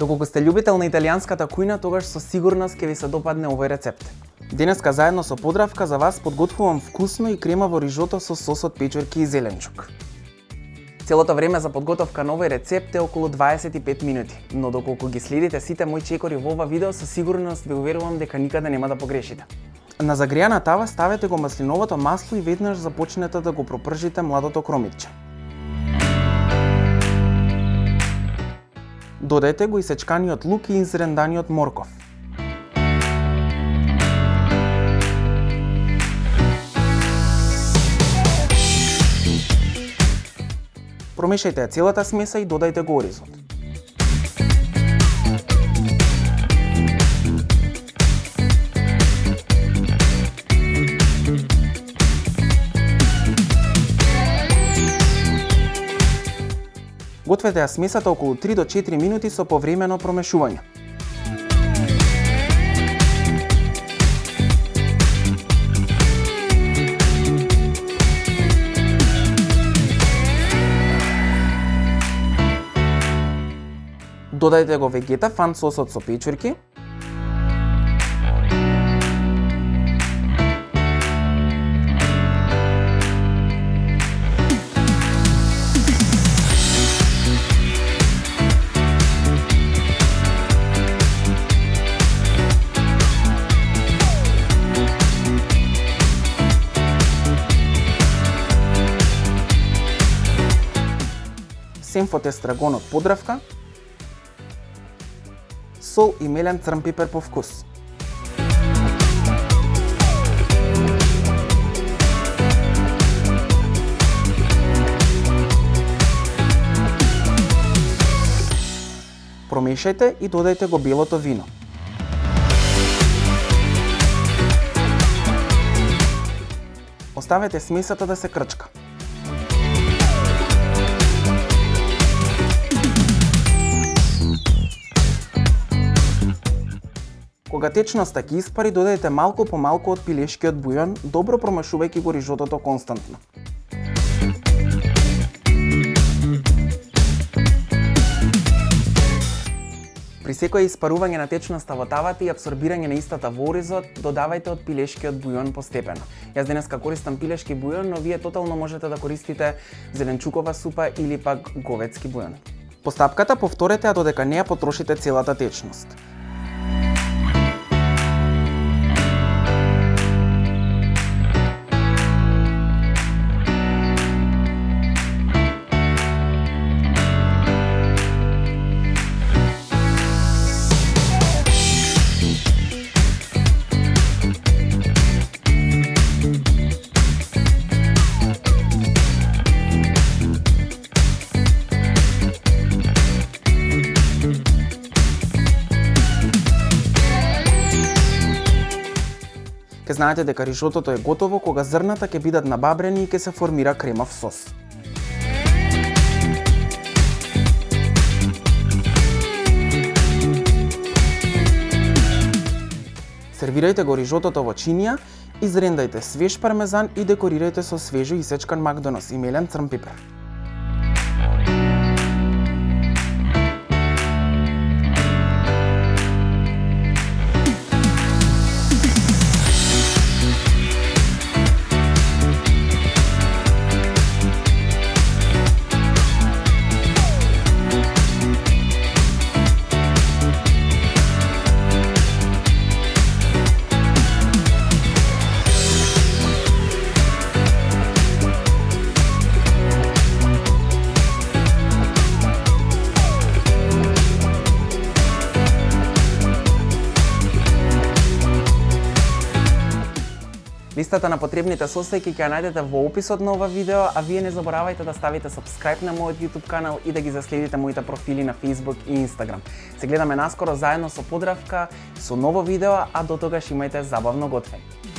Доколку сте љубител на италијанската кујна, тогаш со сигурност ќе ви се допадне овој рецепт. Денеска заедно со подравка за вас подготвувам вкусно и кремаво рижото со сос од печурки и зеленчук. Целото време за подготовка на овој рецепт е околу 25 минути, но доколку ги следите сите мои чекори во ова видео, со сигурност ви уверувам дека никаде нема да погрешите. На загреана тава ставете го маслиновото масло и веднаш започнете да го пропржите младото кромитче. Додајте го исечканиот лук и изренданиот морков. Промешајте ја целата смеса и додајте го оризот. Гответе ја смесата околу 3 до 4 минути со повремено промешување. Додајте го вегета фан сосот со печурки. Сенфот естрагон од подравка, сол и мелен црн пипер по вкус. Промешајте и додајте го белото вино. Оставете смесата да се крчка. Кога течноста ќе испари, додајте малку по малку од пилешкиот бујон, добро промешувајќи го рижотото константно. При секое испарување на течноста во тавата и апсорбирање на истата во оризот, додавајте од пилешкиот бујон постепено. Јас денеска користам пилешки бујон, но вие тотално можете да користите зеленчукова супа или пак говедски бујон. Постапката повторете ја додека не ја потрошите целата течност. Ке знаете дека рижотото е готово кога зрната ќе бидат набабрени и ќе се формира кремав сос. Сервирајте го рижотото во чинија, изрендајте свеж пармезан и декорирајте со свежо исечкан макдонос и мелен црн пипер. Листата на потребните сосеки ќе ја најдете во описот на ова видео, а вие не заборавајте да ставите subscribe на мојот YouTube канал и да ги заследите моите профили на Facebook и Instagram. Се гледаме наскоро заедно со подравка, со ново видео, а до тогаш имајте забавно готвење.